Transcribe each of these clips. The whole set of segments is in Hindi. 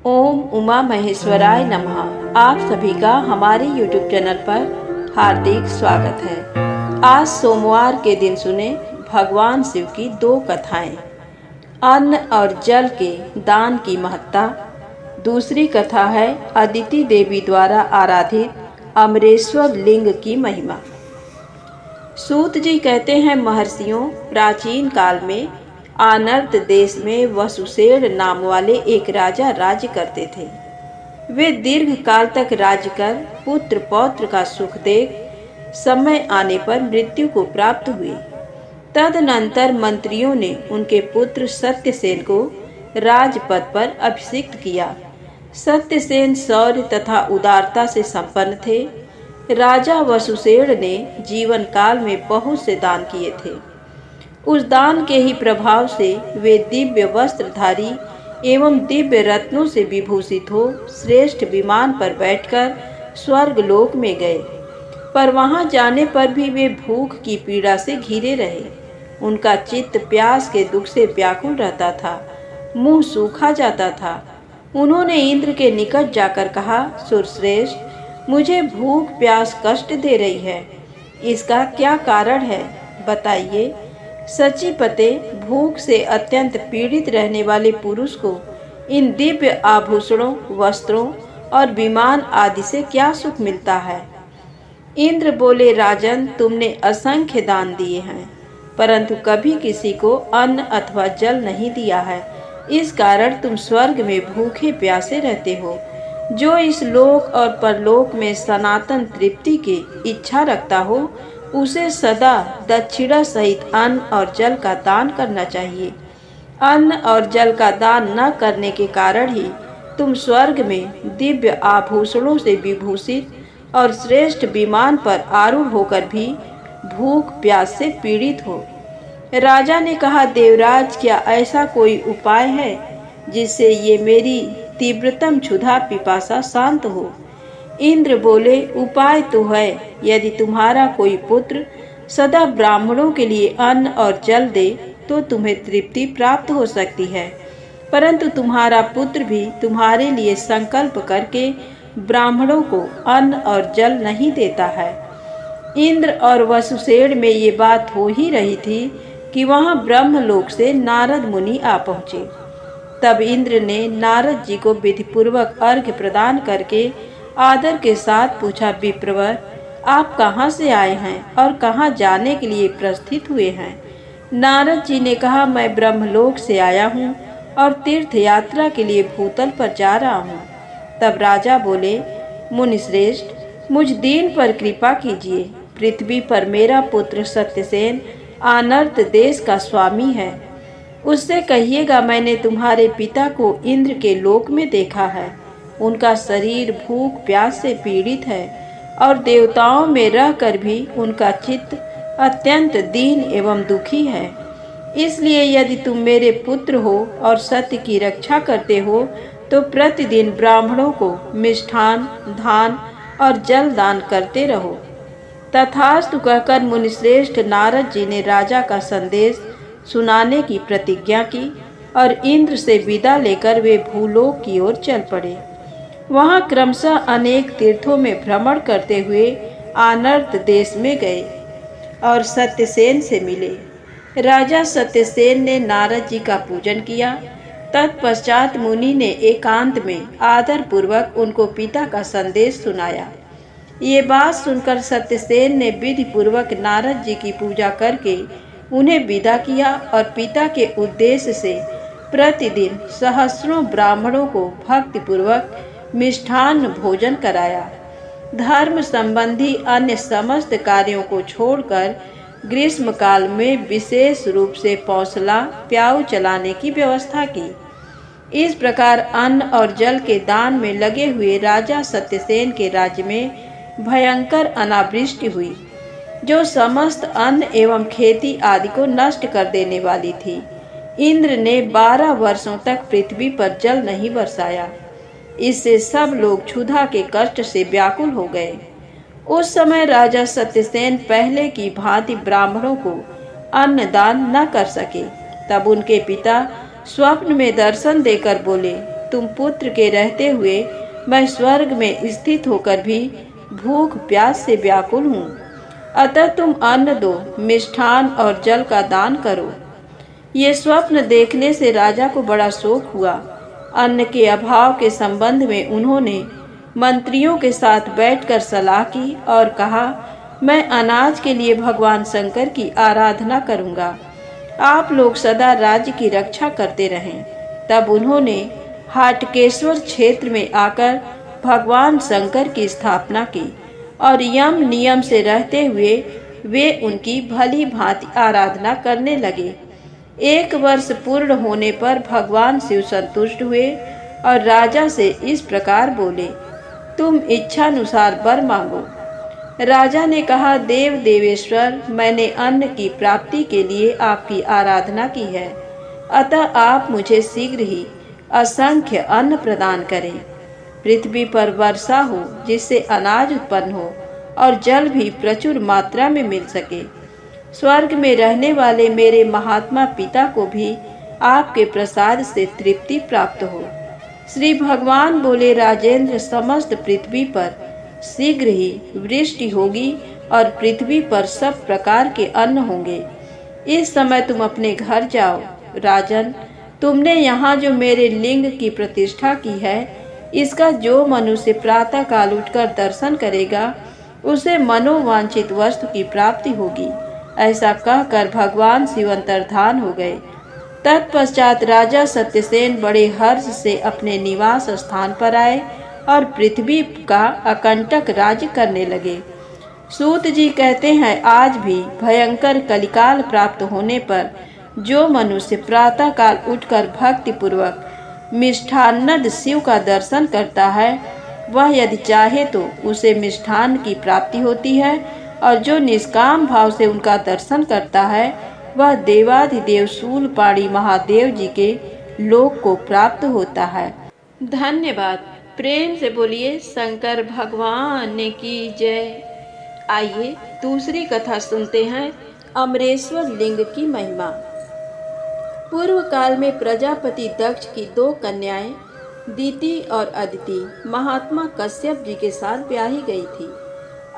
ओम उमा महेश्वराय नमः। आप सभी का हमारे YouTube चैनल पर हार्दिक स्वागत है। आज सोमवार के दिन सुने भगवान शिव की दो कथाएं। अन्न और जल के दान की महत्ता। दूसरी कथा है अदिति देवी द्वारा आराधित अमरेश्वर लिंग की महिमा। सूत जी कहते हैं, महर्षियों, प्राचीन काल में आनर्त देश में वसुसेन नाम वाले एक राजा राज्य करते थे। वे दीर्घ काल तक राज्य कर पुत्र पौत्र का सुख देख समय आने पर मृत्यु को प्राप्त हुए। तदनंतर मंत्रियों ने उनके पुत्र सत्यसेन को राजपद पर अभिषिक्त किया। सत्यसेन शौर्य तथा उदारता से संपन्न थे। राजा वसुसेन ने जीवन काल में बहुत से दान किए थे। उस दान के ही प्रभाव से वे दिव्य वस्त्रधारी एवं दिव्य रत्नों से विभूषित हो श्रेष्ठ विमान पर बैठकर स्वर्ग लोक में गए। पर वहां जाने पर भी वे भूख की पीड़ा से घिरे रहे। उनका चित्त प्यास के दुख से व्याकुल रहता था, मुंह सूखा जाता था। उन्होंने इंद्र के निकट जाकर कहा, सुरश्रेष्ठ, मुझे भूख प्यास कष्ट दे रही है, इसका क्या कारण है, बताइए। सचीपते, भूख से अत्यंत पीड़ित रहने वाले पुरुष को इन दिव्य आभूषणों, वस्त्रों और विमान आदि से क्या सुख मिलता है। इंद्र बोले, राजन, तुमने असंख्य दान दिए हैं, परंतु कभी किसी को अन्न अथवा जल नहीं दिया है। इस कारण तुम स्वर्ग में भूखे प्यासे रहते हो। जो इस लोक और परलोक में सनातन तृप्ति की इच्छा रखता हो, उसे सदा दक्षिणा सहित अन्न और जल का दान करना चाहिए। अन्न और जल का दान न करने के कारण ही तुम स्वर्ग में दिव्य आभूषणों से विभूषित और श्रेष्ठ विमान पर आरूढ़ होकर भी भूख प्यास से पीड़ित हो। राजा ने कहा, देवराज, क्या ऐसा कोई उपाय है जिससे ये मेरी तीव्रतम क्षुधा पिपासा शांत हो। इंद्र बोले, उपाय तो है। यदि तुम्हारा कोई पुत्र सदा ब्राह्मणों के लिए अन्न और जल दे तो तुम्हें तृप्ति प्राप्त हो सकती है, परंतु तुम्हारा पुत्र भी तुम्हारे लिए संकल्प करके ब्राह्मणों को अन्न और जल नहीं देता है। इंद्र और वसुसेन में ये बात हो ही रही थी कि वहां ब्रह्मलोक से नारद मुनि आ पहुंचे। तब इंद्र ने नारद जी को विधिपूर्वक अर्घ्य प्रदान करके आदर के साथ पूछा, विप्रवर, आप कहाँ से आए हैं और कहाँ जाने के लिए प्रस्थित हुए हैं। नारद जी ने कहा, मैं ब्रह्मलोक से आया हूँ और तीर्थ यात्रा के लिए भूतल पर जा रहा हूँ। तब राजा बोले, मुनिश्रेष्ठ, मुझ दीन पर कृपा कीजिए। पृथ्वी पर मेरा पुत्र सत्यसेन आनर्त देश का स्वामी है। उससे कहिएगा, मैंने तुम्हारे पिता को इंद्र के लोक में देखा है। उनका शरीर भूख प्यास से पीड़ित है और देवताओं में रहकर भी उनका चित्त अत्यंत दीन एवं दुखी है। इसलिए यदि तुम मेरे पुत्र हो और सत्य की रक्षा करते हो तो प्रतिदिन ब्राह्मणों को मिष्ठान, धान और जल दान करते रहो। तथास्तु कहकर मुनिश्रेष्ठ नारद जी ने राजा का संदेश सुनाने की प्रतिज्ञा की और इंद्र से विदा लेकर वे भूलोक की ओर चल पड़े। वहां क्रमशः अनेक तीर्थों में भ्रमण करते हुए आनर्त देश में गए और सत्यसेन से मिले। राजा सत्यसेन ने नारद जी का पूजन किया। तत्पश्चात मुनि ने एकांत में आदर पूर्वक उनको पिता का संदेश सुनाया। ये बात सुनकर सत्यसेन ने विधि पूर्वक नारद जी की पूजा करके उन्हें विदा किया और पिता के उद्देश्य से प्रतिदिन सहस्रों ब्राह्मणों को भक्ति पूर्वक मिष्ठान भोजन कराया। धर्म संबंधी अन्य समस्त कार्यों को छोड़कर ग्रीष्म काल में विशेष रूप से पौसला प्याऊ चलाने की व्यवस्था की। इस प्रकार अन्न और जल के दान में लगे हुए राजा सत्यसेन के राज्य में भयंकर अनावृष्टि हुई, जो समस्त अन्न एवं खेती आदि को नष्ट कर देने वाली थी। इंद्र ने 12 वर्षों तक पृथ्वी पर जल नहीं बरसाया। इससे सब लोग क्षुधा के कष्ट से व्याकुल हो गए। उस समय राजा सत्यसेन पहले की भांति ब्राह्मणों को अन्न दान न कर सके। तब उनके पिता स्वप्न में दर्शन देकर बोले, तुम पुत्र के रहते हुए मैं स्वर्ग में स्थित होकर भी भूख प्यास से व्याकुल हूँ। अतः तुम अन्न दो, मिष्ठान और जल का दान करो। ये स्वप्न देखने से राजा को बड़ा शोक हुआ। अन्न के अभाव के संबंध में उन्होंने मंत्रियों के साथ बैठकर सलाह की और कहा, मैं अनाज के लिए भगवान शंकर की आराधना करूंगा। आप लोग सदा राज्य की रक्षा करते रहें। तब उन्होंने हाटकेश्वर क्षेत्र में आकर भगवान शंकर की स्थापना की और यम नियम से रहते हुए वे उनकी भली भांति आराधना करने लगे। 1 वर्ष पूर्ण होने पर भगवान शिव संतुष्ट हुए और राजा से इस प्रकार बोले, तुम इच्छानुसार वर मांगो। राजा ने कहा, देव देवेश्वर, मैंने अन्न की प्राप्ति के लिए आपकी आराधना की है, अतः आप मुझे शीघ्र ही असंख्य अन्न प्रदान करें। पृथ्वी पर वर्षा हो जिससे अनाज उत्पन्न हो और जल भी प्रचुर मात्रा में मिल सके। स्वर्ग में रहने वाले मेरे महात्मा पिता को भी आपके प्रसाद से तृप्ति प्राप्त हो। श्री भगवान बोले, राजेंद्र, समस्त पृथ्वी पर शीघ्र ही वृष्टि होगी और पृथ्वी पर सब प्रकार के अन्न होंगे। इस समय तुम अपने घर जाओ। राजन, तुमने यहाँ जो मेरे लिंग की प्रतिष्ठा की है, इसका जो मनुष्य प्रातः काल उठकर दर्शन करेगा उसे मनोवांछित वस्तु की प्राप्ति होगी। ऐसा कहकर भगवान शिव अंतर्धान हो गए। तत्पश्चात राजा सत्यसेन बड़े हर्ष से अपने निवास स्थान पर आए और पृथ्वी का अकंटक राज्य करने लगे। सूत जी कहते हैं, आज भी भयंकर कलिकाल प्राप्त होने पर जो मनुष्य प्रातः काल उठकर भक्ति पूर्वक मिष्ठान्नद शिव का दर्शन करता है, वह यदि चाहे तो उसे मिष्ठान की प्राप्ति होती है, और जो निष्काम भाव से उनका दर्शन करता है वह देवाधिदेव शूलपाणी महादेव जी के लोक को प्राप्त होता है। धन्यवाद। प्रेम से बोलिए शंकर भगवान की जय। आइए दूसरी कथा सुनते हैं, अमरेश्वर लिंग की महिमा। पूर्व काल में प्रजापति दक्ष की 2 कन्याएं दीति और अदिति महात्मा कश्यप जी के साथ ब्याही गई थी।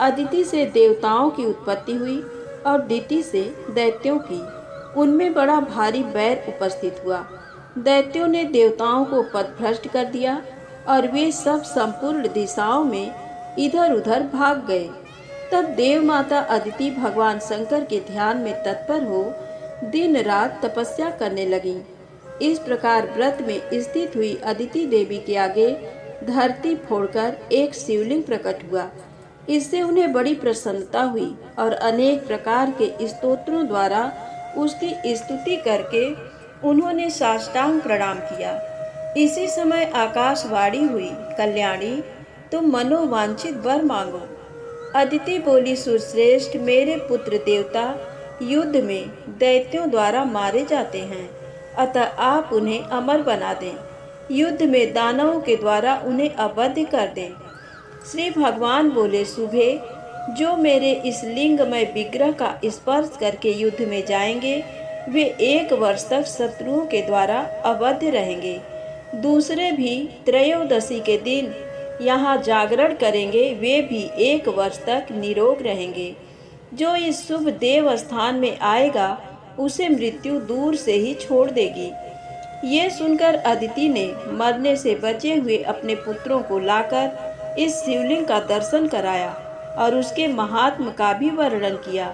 अदिति से देवताओं की उत्पत्ति हुई और दीति से दैत्यों की। उनमें बड़ा भारी बैर उपस्थित हुआ। दैत्यों ने देवताओं को पथभ्रष्ट कर दिया और वे सब संपूर्ण दिशाओं में इधर उधर भाग गए। तब देव माता अदिति भगवान शंकर के ध्यान में तत्पर हो दिन रात तपस्या करने लगी। इस प्रकार व्रत में स्थित हुई अदिति देवी के आगे धरती फोड़कर एक शिवलिंग प्रकट हुआ। इससे उन्हें बड़ी प्रसन्नता हुई और अनेक प्रकार के स्तोत्रों द्वारा उसकी स्तुति करके उन्होंने साष्टांग प्रणाम किया। इसी समय आकाशवाणी हुई, कल्याणी, तुम मनोवांछित वर मांगो। अदिति बोली, सुश्रेष्ठ, मेरे पुत्र देवता युद्ध में दैत्यों द्वारा मारे जाते हैं, अतः आप उन्हें अमर बना दें। युद्ध में दानवों के द्वारा उन्हें अवध्य कर दें। श्री भगवान बोले, शुभे, जो मेरे इस लिंगमय विग्रह का स्पर्श करके युद्ध में जाएंगे वे 1 वर्ष तक शत्रुओं के द्वारा अवध्य रहेंगे। दूसरे भी त्रयोदशी के दिन यहाँ जागरण करेंगे, वे भी 1 वर्ष तक निरोग रहेंगे। जो इस शुभ देव स्थान में आएगा उसे मृत्यु दूर से ही छोड़ देगी। ये सुनकर अदिति ने मरने से बचे हुए अपने पुत्रों को लाकर इस शिवलिंग का दर्शन कराया और उसके महात्म का भी वर्णन किया।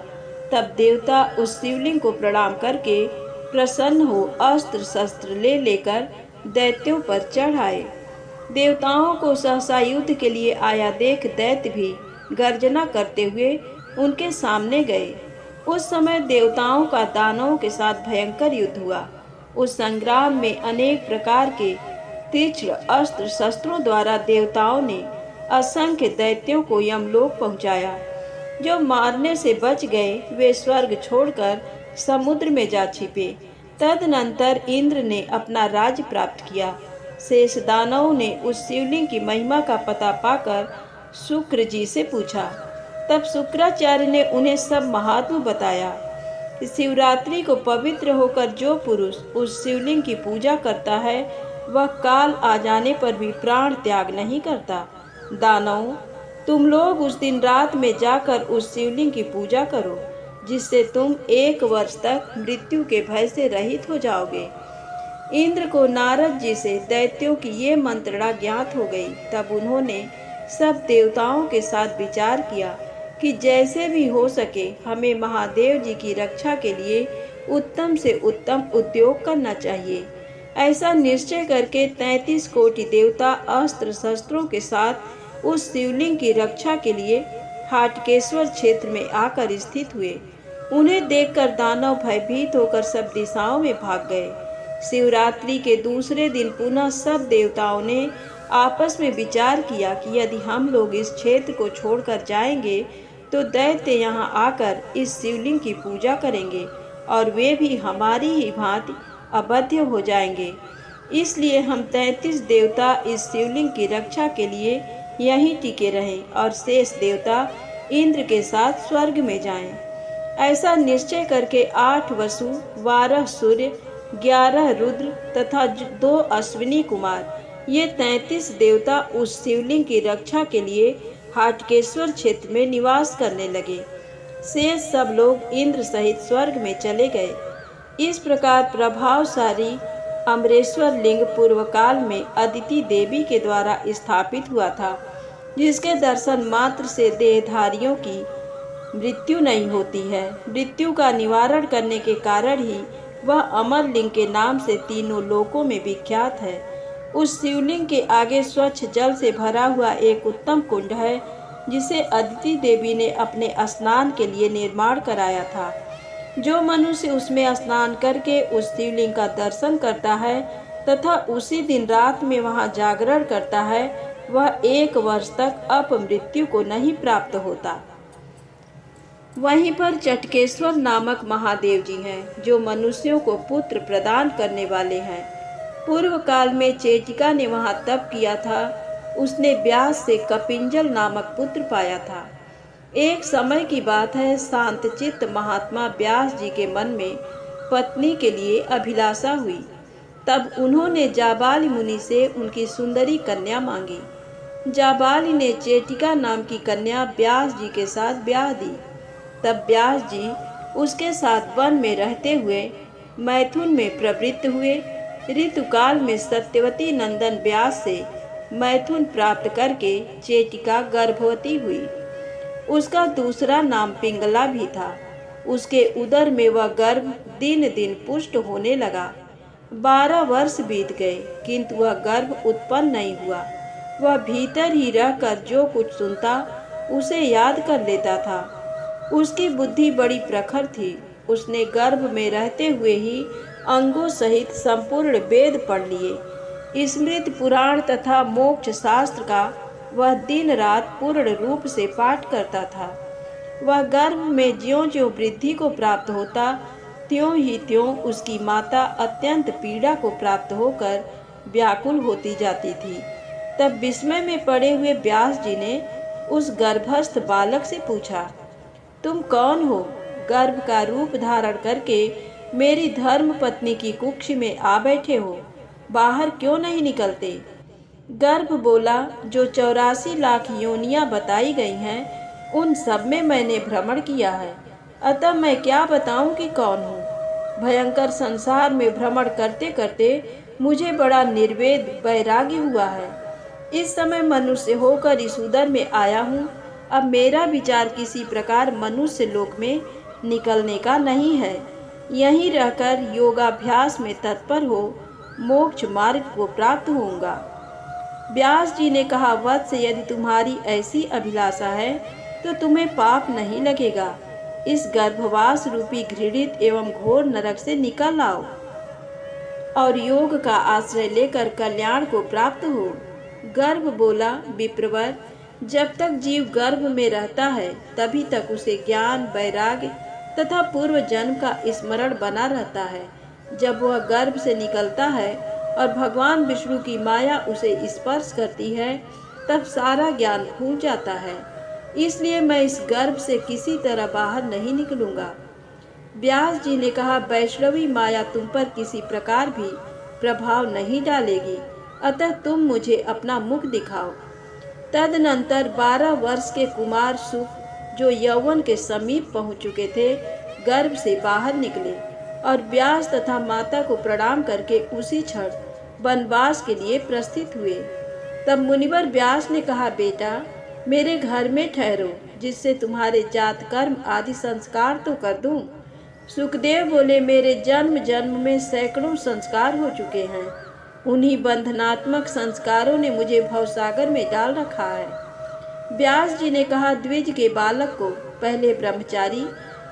तब देवता उस शिवलिंग को प्रणाम करके प्रसन्न हो अस्त्र शस्त्र ले लेकर दैत्यों पर चढ़ आए। देवताओं को सहसा युद्ध के लिए आया देख दैत्य भी गर्जना करते हुए उनके सामने गए। उस समय देवताओं का दानवों के साथ भयंकर युद्ध हुआ। उस संग्राम में अनेक प्रकार के तीक्ष्ण अस्त्र शस्त्रों द्वारा देवताओं ने असंख्य दैत्यों को यमलोक पहुंचाया। जो मारने से बच गए वे स्वर्ग छोड़कर समुद्र में जा छिपे। तदनंतर इंद्र ने अपना राज्य प्राप्त किया। शेष दानवों ने उस शिवलिंग की महिमा का पता पाकर शुक्र जी से पूछा। तब शुक्राचार्य ने उन्हें सब महात्म बताया। शिवरात्रि को पवित्र होकर जो पुरुष उस शिवलिंग की पूजा करता है वह काल आ जाने पर भी प्राण त्याग नहीं करता। दानवों, तुम लोग उस दिन रात में जाकर उस शिवलिंग की पूजा करो, जिससे तुम 1 वर्ष तक मृत्यु के भय से रहित हो जाओगे। इंद्र को नारद जी से दैत्यों की ये मंत्रणा ज्ञात हो गई। तब उन्होंने सब देवताओं के साथ विचार किया कि जैसे भी हो सके हमें महादेव जी की रक्षा के लिए उत्तम से उत्तम उद्योग करना चाहिए। ऐसा निश्चय करके 33 कोटि देवता अस्त्र शस्त्रों के साथ उस शिवलिंग की रक्षा के लिए हाटकेश्वर क्षेत्र में आकर स्थित हुए। उन्हें देखकर दानव भयभीत होकर सब दिशाओं में भाग गए। शिवरात्रि के दूसरे दिन पुनः सब देवताओं ने आपस में विचार किया कि यदि हम लोग इस क्षेत्र को छोड़कर जाएंगे तो दैत्य यहाँ आकर इस शिवलिंग की पूजा करेंगे और वे भी हमारी ही भांति अबध्य हो जाएंगे। इसलिए हम 33 देवता इस शिवलिंग की रक्षा के लिए यहीं टिके रहें और शेष देवता इंद्र के साथ स्वर्ग में जाएं। ऐसा निश्चय करके 8 वसु, 12 सूर्य, 11 रुद्र तथा 2 अश्विनी कुमार, ये 33 देवता उस शिवलिंग की रक्षा के लिए हाटकेश्वर क्षेत्र में निवास करने लगे। शेष सब लोग इंद्र सहित स्वर्ग में चले गए। इस प्रकार प्रभावशाली अमरेश्वर लिंग पूर्व काल में अदिति देवी के द्वारा स्थापित हुआ था, जिसके दर्शन मात्र से देहधारियों की मृत्यु नहीं होती है। मृत्यु का निवारण करने के कारण ही वह अमर लिंग के नाम से तीनों लोकों में विख्यात है। उस शिवलिंग के आगे स्वच्छ जल से भरा हुआ एक उत्तम कुंड है, जिसे अदिति देवी ने अपने स्नान के लिए निर्माण कराया था। जो मनुष्य उसमें स्नान करके उस शिवलिंग का दर्शन करता है तथा उसी दिन रात में वहां जागरण करता है, वह 1 वर्ष तक अपमृत्यु को नहीं प्राप्त होता। वहीं पर चटकेश्वर नामक महादेव जी हैं, जो मनुष्यों को पुत्र प्रदान करने वाले हैं। पूर्व काल में चेटिका ने वहां तप किया था। उसने व्यास से कपिंजल नामक पुत्र पाया था। एक समय की बात है, शांतचित्त महात्मा व्यास जी के मन में पत्नी के लिए अभिलाषा हुई। तब उन्होंने जाबाली मुनि से उनकी सुंदरी कन्या मांगी। जाबाली ने चेटिका नाम की कन्या व्यास जी के साथ ब्याह दी। तब व्यास जी उसके साथ वन में रहते हुए मैथुन में प्रवृत्त हुए। ऋतुकाल में सत्यवती नंदन व्यास से मैथुन प्राप्त करके चेटिका गर्भवती हुई। उसका दूसरा नाम पिंगला भी था। उसके उदर में वह गर्भ दिन दिन पुष्ट होने लगा। 12 वर्ष बीत गए, किंतु वह गर्भ उत्पन्न नहीं हुआ। वह भीतर ही रहकर जो कुछ सुनता उसे याद कर लेता था। उसकी बुद्धि बड़ी प्रखर थी। उसने गर्भ में रहते हुए ही अंगों सहित संपूर्ण वेद पढ़ लिए। स्मृति पुराण तथा मोक्ष शास्त्र का वह दिन रात पूर्ण रूप से पाठ करता था। वह गर्भ में ज्यों-ज्यों वृद्धि को प्राप्त होता, त्यों ही त्यों उसकी माता अत्यंत पीड़ा को प्राप्त होकर व्याकुल होती जाती थी। तब विस्मय में पड़े हुए व्यास जी ने उस गर्भस्थ बालक से पूछा, तुम कौन हो? गर्भ का रूप धारण करके मेरी धर्म पत्नी की कुक्ष में आ बैठे हो, बाहर क्यों नहीं निकलते? गर्भ बोला, जो 84 लाख योनियां बताई गई हैं, उन सब में मैंने भ्रमण किया है, अतः मैं क्या बताऊं कि कौन हूँ। भयंकर संसार में भ्रमण करते करते मुझे बड़ा निर्वेद वैराग्य हुआ है। इस समय मनुष्य होकर इस उदर में आया हूँ। अब मेरा विचार किसी प्रकार मनुष्य लोक में निकलने का नहीं है। यहीं रहकर योगाभ्यास में तत्पर हो मोक्ष मार्ग को प्राप्त होऊंगा। व्यास जी ने कहा, वत्स, यदि तुम्हारी ऐसी अभिलाषा है तो तुम्हें पाप नहीं लगेगा। इस गर्भवास रूपी घृणित एवं घोर नरक से निकल आओ और योग का आश्रय लेकर कल्याण को प्राप्त हो। गर्भ बोला, विप्रवर, जब तक जीव गर्भ में रहता है तभी तक उसे ज्ञान, वैराग्य तथा पूर्व जन्म का स्मरण बना रहता है। जब वह गर्भ से निकलता है और भगवान विष्णु की माया उसे स्पर्श करती है, तब सारा ज्ञान भूल जाता है। इसलिए मैं इस गर्भ से किसी तरह बाहर नहीं निकलूंगा। व्यास जी ने कहा, वैष्णवी माया तुम पर किसी प्रकार भी प्रभाव नहीं डालेगी, अतः तुम मुझे अपना मुख दिखाओ। तदनंतर 12 वर्ष के कुमार सुक, जो यौवन के समीप पहुंच चुके थे, गर्भ से बाहर निकले और व्यास तथा माता को प्रणाम करके उसी क्षण वनवास के लिए प्रस्थित हुए। तब मुनिवर व्यास ने कहा, बेटा मेरे घर में ठहरो, जिससे तुम्हारे जात कर्म आदि संस्कार तो कर दूं। सुखदेव बोले, मेरे जन्म जन्म में सैकड़ों संस्कार हो चुके हैं। उन्हीं बंधनात्मक संस्कारों ने मुझे भवसागर में डाल रखा है। व्यास जी ने कहा, द्विज के बालक को पहले ब्रह्मचारी,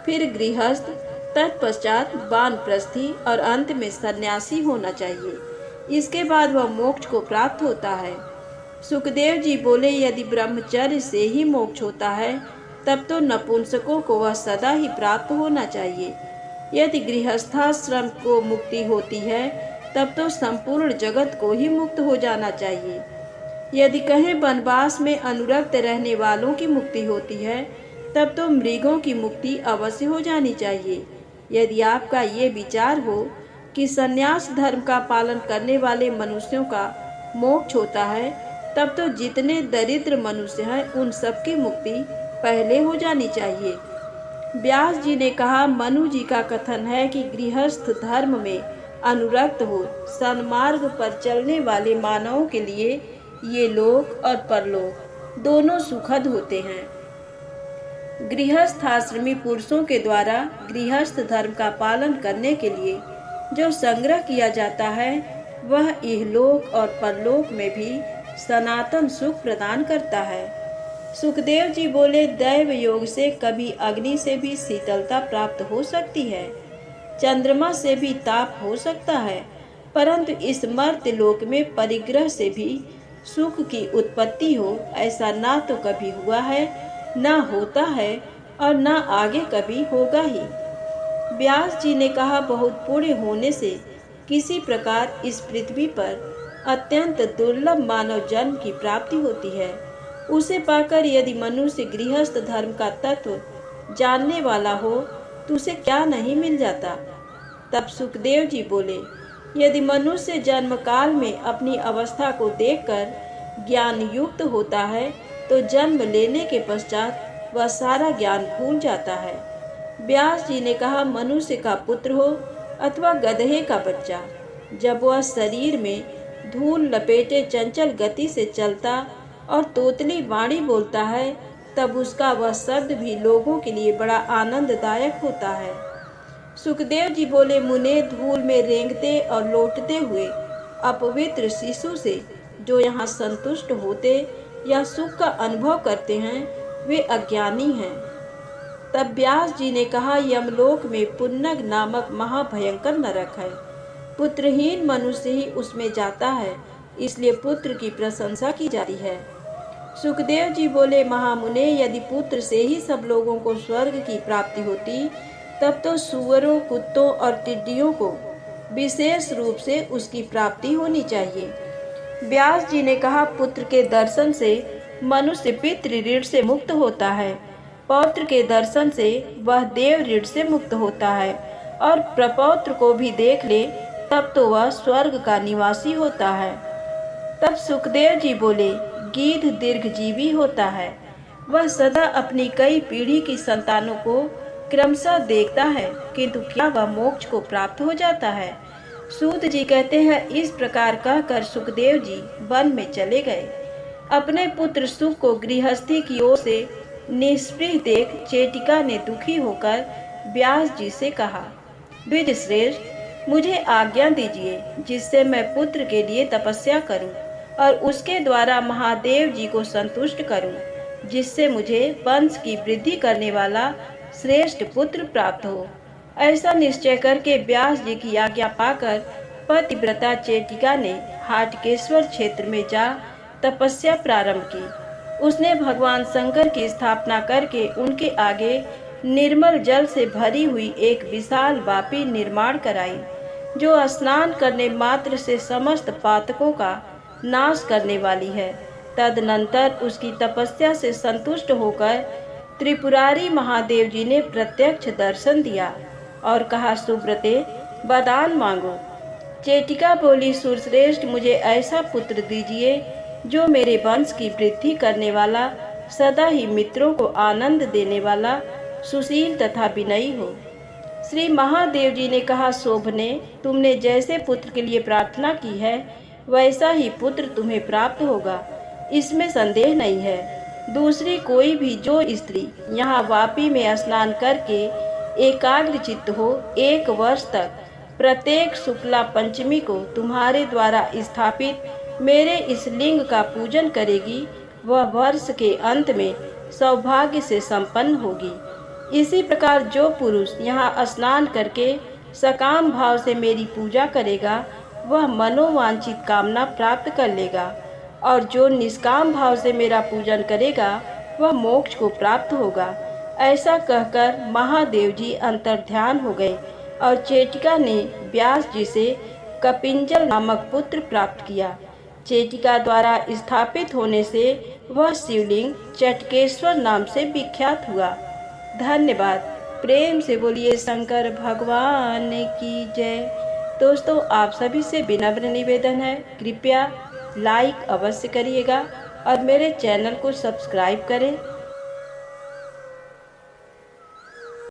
फिर गृहस्थ, तत्पश्चात वानप्रस्थी और अंत में सन्यासी होना चाहिए। इसके बाद वह मोक्ष को प्राप्त होता है। सुखदेव जी बोले, यदि ब्रह्मचर्य से ही मोक्ष होता है, तब तो नपुंसकों को वह सदा ही प्राप्त होना चाहिए। यदि गृहस्थाश्रम को मुक्ति होती है, तब तो संपूर्ण जगत को ही मुक्त हो जाना चाहिए। यदि कहें वनवास में अनुरक्त रहने वालों की मुक्ति होती है, तब तो मृगों की मुक्ति अवश्य हो जानी चाहिए। यदि आपका ये विचार हो कि संन्यास धर्म का पालन करने वाले मनुष्यों का मोक्ष होता है, तब तो जितने दरिद्र मनुष्य हैं उन सबकी मुक्ति पहले हो जानी चाहिए। व्यास जी ने कहा, मनु जी का कथन है कि गृहस्थ धर्म में अनुरक्त हो सन्मार्ग पर चलने वाले मानवों के लिए ये लोक और परलोक दोनों सुखद होते हैं। गृहस्थाश्रमी पुरुषों के द्वारा गृहस्थ धर्म का पालन करने के लिए जो संग्रह किया जाता है, वह इहलोक और परलोक में भी सनातन सुख प्रदान करता है। सुखदेव जी बोले, दैव योग से कभी अग्नि से भी शीतलता प्राप्त हो सकती है, चंद्रमा से भी ताप हो सकता है, परंतु इस मर्त्य लोक में परिग्रह से भी सुख की उत्पत्ति हो, ऐसा ना तो कभी हुआ है, ना होता है और ना आगे कभी होगा ही। व्यास जी ने कहा, बहुत पुण्य होने से किसी प्रकार इस पृथ्वी पर अत्यंत दुर्लभ मानव जन्म की प्राप्ति होती है। उसे पाकर यदि मनुष्य गृहस्थ धर्म का तत्व जानने वाला हो, तो उसे क्या नहीं मिल जाता। तब सुखदेव जी बोले, यदि मनुष्य जन्म काल में अपनी अवस्था को देखकर ज्ञान युक्त होता है, तो जन्म लेने के पश्चात वह सारा ज्ञान भूल जाता है। व्यास जी ने कहा, मनुष्य का पुत्र हो अथवा गधे का बच्चा, जब वह शरीर में धूल लपेटे चंचल गति से चलता और तोतली वाणी बोलता है, तब उसका वह शब्द भी लोगों के लिए बड़ा आनंददायक होता है। सुखदेव जी बोले, मुने धूल में रेंगते और लौटते हुए अपवित्र शिशु से जो यहाँ संतुष्ट होते या सुख का अनुभव करते हैं, वे अज्ञानी हैं। तब व्यास जी ने कहा, यमलोक में पुन्नग नामक महाभयंकर नरक है। पुत्रहीन मनुष्य ही उसमें जाता है, इसलिए पुत्र की प्रशंसा की जाती है। सुखदेव जी बोले, महामुने, यदि पुत्र से ही सब लोगों को स्वर्ग की प्राप्ति होती, तब तो सुअरों, कुत्तों और टिड्डियों को विशेष रूप से उसकी प्राप्ति होनी चाहिए। व्यास जी ने कहा, पुत्र के दर्शन से मनुष्य पितृ ऋण से मुक्त होता है, पौत्र के दर्शन से वह देव ऋण से मुक्त होता है, और प्रपौत्र को भी देख ले तब तो वह स्वर्ग का निवासी होता है। तब सुखदेव जी बोले, गीध दीर्घजीवी होता है, वह सदा अपनी कई पीढ़ी की संतानों को क्रमशः देखता है, किंतु क्या वह मोक्ष को प्राप्त हो जाता है। सूत जी कहते हैं, इस प्रकार कहकर सुखदेव जी वन में चले गए। अपने पुत्र सुख को गृहस्थी की ओर से निष्प्रिय देख चेटिका ने दुखी होकर व्यास जी से कहा, द्विज श्रेष्ठ, मुझे आज्ञा दीजिए, जिससे मैं पुत्र के लिए तपस्या करूं और उसके द्वारा महादेव जी को संतुष्ट करूं, जिससे मुझे वंश की वृद्धि करने वाला श्रेष्ठ पुत्र प्राप्त हो। ऐसा निश्चय करके व्यास जी की आज्ञा पाकर पतिव्रता चेटिका ने हाटकेश्वर क्षेत्र में जा तपस्या प्रारंभ की। उसने भगवान शंकर की स्थापना करके उनके आगे निर्मल जल से भरी हुई एक विशाल वापी निर्माण कराई, जो स्नान करने मात्र से समस्त पातकों का नाश करने वाली है। तदनंतर उसकी तपस्या से संतुष्ट होकर त्रिपुरारी महादेव जी ने प्रत्यक्ष दर्शन दिया और कहा, सुब्रते, वरदान मांगो। चेटिका बोली, सुरश्रेष्ठ, मुझे ऐसा पुत्र दीजिए जो मेरे वंश की वृद्धि करने वाला, सदा ही मित्रों को आनंद देने वाला, सुशील तथा विनयी हो। श्री महादेव जी ने कहा, शोभने, तुमने जैसे पुत्र के लिए प्रार्थना की है वैसा ही पुत्र तुम्हें प्राप्त होगा, इसमें संदेह नहीं है। दूसरी कोई भी जो स्त्री यहाँ वापी में स्नान करके एकाग्र चित्त हो 1 वर्ष तक प्रत्येक शुक्ला पंचमी को तुम्हारे द्वारा स्थापित मेरे इस लिंग का पूजन करेगी, वह वर्ष के अंत में सौभाग्य से संपन्न होगी। इसी प्रकार जो पुरुष यहाँ स्नान करके सकाम भाव से मेरी पूजा करेगा वह मनोवांछित कामना प्राप्त कर लेगा, और जो निष्काम भाव से मेरा पूजन करेगा वह मोक्ष को प्राप्त होगा। ऐसा कहकर महादेव जी अंतर्ध्यान हो गए और चेटिका ने व्यास जी से कपिंजल नामक पुत्र प्राप्त किया। चेटिका द्वारा स्थापित होने से वह शिवलिंग चटकेश्वर नाम से विख्यात हुआ। धन्यवाद। प्रेम से बोलिए शंकर भगवान की जय। दोस्तों, आप सभी से विनम्र निवेदन है, कृपया लाइक अवश्य करिएगा और मेरे चैनल को सब्सक्राइब करें